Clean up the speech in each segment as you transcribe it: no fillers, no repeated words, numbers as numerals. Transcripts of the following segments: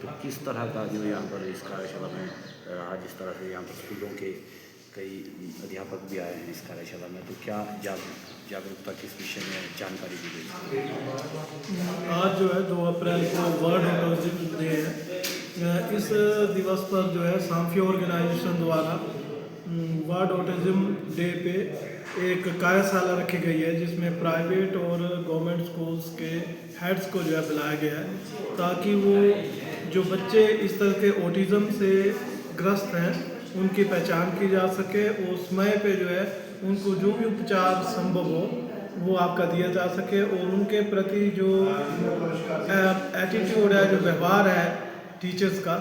तो किस तरह का जो यहाँ पर इस कार्यशाला में रहा, जिस तरह से यहाँ पर स्कूलों के कई अध्यापक भी आए हैं इस कार्यशाला में, तो क्या जागरूकता किस विषय में जानकारी दी गई? आज जो है 2 अप्रैल को वर्ल्ड ऑटिज्म डे है। इस दिवस पर जो है सांफी ऑर्गेनाइजेशन द्वारा वर्ल्ड ऑटिज्म डे पे एक कार्यशाला रखी गई है, जिसमें प्राइवेट और गवर्नमेंट स्कूल्स के हेड्स को जो है बुलाया गया है, ताकि वो जो बच्चे इस तरह के ऑटिज्म से ग्रस्त हैं उनकी पहचान की जा सके और समय पे जो है उनको जो भी उपचार संभव हो वो आपका दिया जा सके, और उनके प्रति जो एटीट्यूड है, जो व्यवहार है टीचर्स का,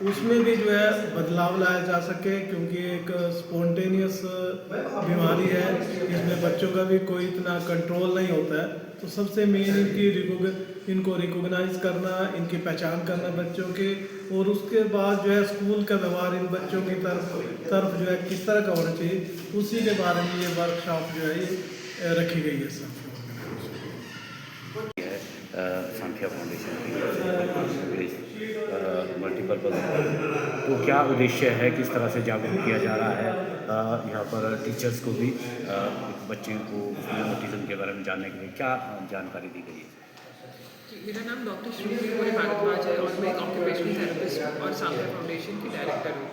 उसमें भी जो है बदलाव लाया जा सके, क्योंकि एक स्पॉन्टेनियस बीमारी है, इसमें बच्चों का भी कोई इतना कंट्रोल नहीं होता है। तो सबसे मेन इनको रिकॉग्नाइज करना, इनकी पहचान करना बच्चों के, और उसके बाद जो है स्कूल का व्यवहार इन बच्चों की तरफ जो है किस तरह का होना चाहिए, उसी के बारे में ये वर्कशॉप जो है ये रखी गई है सर। सांख्या फाउंडेशन की मल्टीपर्पज़, तो क्या उद्देश्य है, किस तरह से जागरूक किया जा रहा है यहाँ पर टीचर्स को भी बच्चे को ऑटिज्म के बारे में जानने के लिए क्या जानकारी दी गई है? मेरा नाम डॉक्टर श्रुति मोरे भारद्वाज है और मैं एक ऑक्यूपेशनल थेरेपिस्ट और सांभर फाउंडेशन की डायरेक्टर हूँ।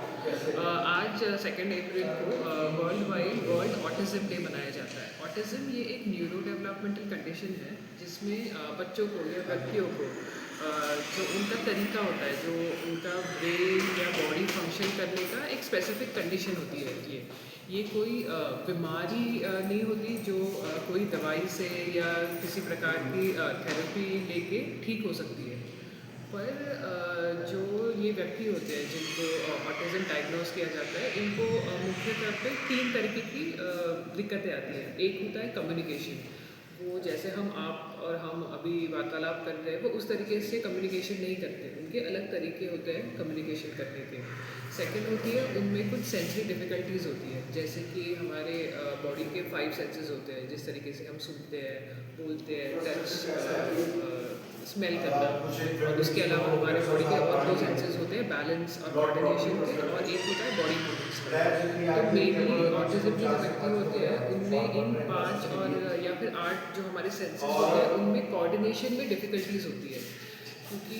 आज 2 अप्रैल को वर्ल्ड ऑटिज्म डे मनाया जाता है। ऑटिज्म ये एक न्यूरो डेवलपमेंटल कंडीशन है, जिसमें बच्चों को या व्यक्तियों को जो उनका तरीका होता है, जो उनका ब्रेन या बॉडी फंक्शन करने का एक स्पेसिफिक कंडीशन होती रहती है। ये कोई बीमारी नहीं होती जो कोई दवाई से या किसी प्रकार की थेरेपी लेके ठीक हो सकती है। पर जो ये व्यक्ति होते हैं जिनको ऑटिज्म डायग्नोस किया जाता है, इनको मुख्य तौर पे 3 तरीके की दिक्कतें आती हैं। एक होता है कम्युनिकेशन, वो जैसे आप और हम अभी वार्तालाप कर रहे हैं, वो उस तरीके से कम्युनिकेशन नहीं करते, उनके अलग तरीके होते हैं कम्युनिकेशन करने के। सेकंड होती है उनमें कुछ सेंसरी डिफ़िकल्टीज़ होती है, जैसे कि हमारे बॉडी के 5 सेंसेस होते हैं, जिस तरीके से हम सुनते हैं, बोलते हैं, टच, स्मेल करना, और उसके अलावा हमारे बॉडी के और 2 सेंसेस होते हैं, बैलेंस और कोऑर्डिनेशन के, और एक होता है बॉडी मूवमेंट्स का। तो मेनली ऑटिज्म जो व्यक्ति होते हैं उनमें इन 5 और या फिर 8 जो हमारे सेंसेस होते हैं उनमें कोऑर्डिनेशन में डिफ़िकल्टीज़ होती है, क्योंकि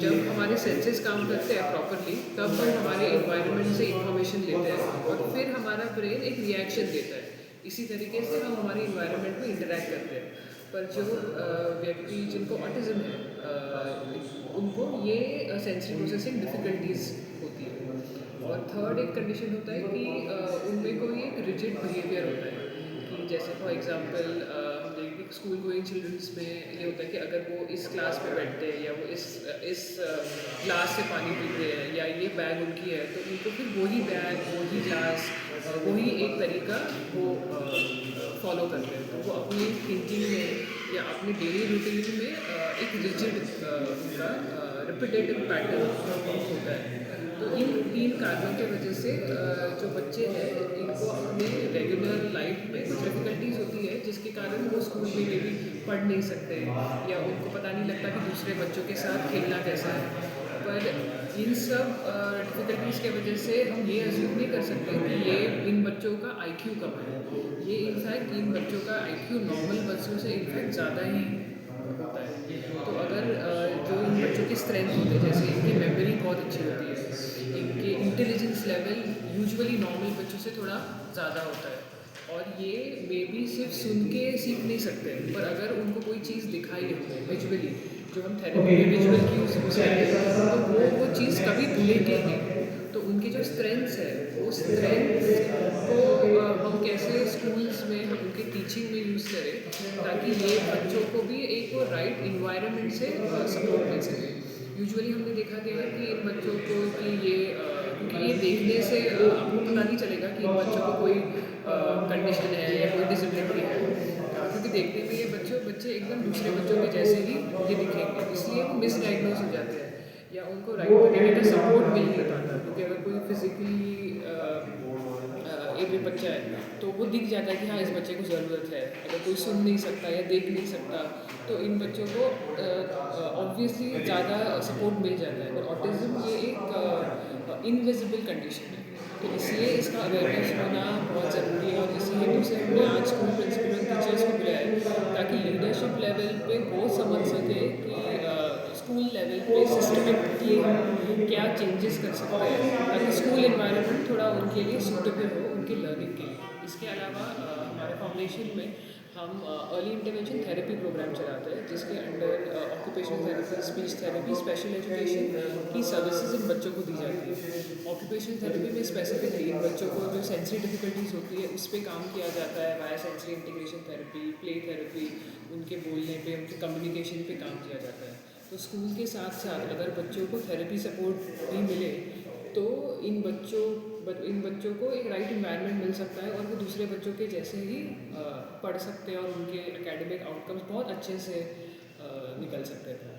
जब हमारे सेंसेस काम करते हैं प्रॉपरली, तब हम हमारे इन्वायरमेंट से इंफॉर्मेशन लेते हैं और फिर हमारा ब्रेन एक रिएक्शन देता है। इसी तरीके से हम हमारे इन्वायरमेंट में इंटरेक्ट करते हैं। पर जो व्यक्ति जिनको ऑटिज्म है, उनको ये सेंसरी प्रोसेसिंग डिफ़िकल्टीज़ होती है। और थर्ड एक कंडीशन होता है कि उनमें कोई एक रिजिड बिहेवियर होता है, कि जैसे फॉर एग्जांपल हम देखें कि स्कूल गोइंग चिल्ड्रंस में ये होता है कि अगर वो इस क्लास में बैठते हैं या वो इस ग्लास से पानी पीते हैं या ये बैग उनकी है, तो उनको फिर वही बैग, वही ग्लास, वही एक तरीका वो फॉलो करते हैं। तो वो अपनी थिंकिंग में या अपनी डेली रूटीन में एक रिजिड उनका रिपीटेटिव पैटर्न होता है। तो इन 3 कारणों की वजह से जो बच्चे हैं इनको अपने रेगुलर लाइफ में कुछ डिफ़िकल्टीज़ होती है, जिसके कारण वो स्कूल में भी पढ़ नहीं सकते या उनको पता नहीं लगता कि दूसरे बच्चों के साथ खेलना कैसा है। पर इन सब डिफ़िकल्टीज़ के वजह से हम ये अज्यूम नहीं कर सकते कि ये इन बच्चों का IQ कम है। ये इनफैक्ट इन बच्चों का IQ नॉर्मल बच्चों से इनफैक्ट ज़्यादा ही होता है। तो अगर जो इन बच्चों की स्ट्रेंथ होती है, जैसे इनकी मेमोरी बहुत अच्छी होती है, इनके इंटेलिजेंस लेवल यूजुअली नॉर्मल बच्चों से थोड़ा ज़्यादा होता है, और ये मे बी सिर्फ सुन के सीख नहीं सकते, पर अगर उनको कोई चीज़ दिखाई हो विजुअली, जो हम थेरेपी में विजुअल की यूज़ करते हैं, तो वो चीज़ कभी भूलेंगे नहीं। तो उनकी जो स्ट्रेंथ्स है, वो स्ट्रेंथ को हम कैसे स्कूल्स में हम उनके टीचिंग में यूज़ करें, ताकि ये बच्चों को भी एक वो राइट इन्वायरमेंट से सपोर्ट मिल सके। यूजुअली हमने देखा गया है कि इन बच्चों को कि ये क्योंकि ये देखने से आपको पता नहीं चलेगा कि इन बच्चों को कोई कंडीशन है या कोई डिसेबिलिटी है, क्योंकि देखने में ये बच्चे एकदम दूसरे बच्चों के जैसे ही ये दिखेंगे, इसलिए वो मिसडायग्नोज हो जाते हैं या उनको राइट तरीके का सपोर्ट मिल नहीं पाता। क्योंकि अगर कोई फिजिकली बच्चा है तो वो दिख जाता है कि हाँ इस बच्चे को ज़रूरत है। अगर कोई सुन नहीं सकता या देख नहीं सकता तो इन बच्चों को ऑब्वियसली ज़्यादा सपोर्ट मिल जाता है। पर ऑटिज़म ये एक इनविजिबल कंडीशन है, तो इसलिए इसका अवेयरनेस होना बहुत ज़रूरी है। और इसी हेतु से हमने आज स्कूल प्रिंसिपल और टीचर्स को बुलाया है ताकि लीडरशिप लेवल पे वो समझ सके कि स्कूल लेवल पे सिस्टमेटिकली हम क्या चेंजेस कर सकते हैं ताकि स्कूल एनवायरनमेंट थोड़ा उनके लिए सूटेबल हो उनकी लर्निंग के लिए। इसके अलावा हमारे फाउंडेशन में हम अर्ली इंटरवेंशन थेरेपी प्रोग्राम चलाते हैं जिसके under occupational therapy, speech therapy, special education की सर्विसेज इन बच्चों को दी जाती है। ऑक्यूपेशनल थेरेपी में स्पेसिफिकली इन बच्चों को जो सेंसरी डिफिकल्टीज होती है उस पर काम किया जाता है via sensory integration therapy, play therapy, उनके बोलने पे, उनके कम्युनिकेशन पे काम किया जाता है। तो स्कूल के साथ साथ अगर बच्चों को थेरेपी सपोर्ट भी मिले तो इन बच्चों को एक राइट इन्वायरमेंट मिल सकता है और वो दूसरे बच्चों के जैसे ही पढ़ सकते हैं और उनके एकेडमिक आउटकम्स बहुत अच्छे से निकल सकते हैं।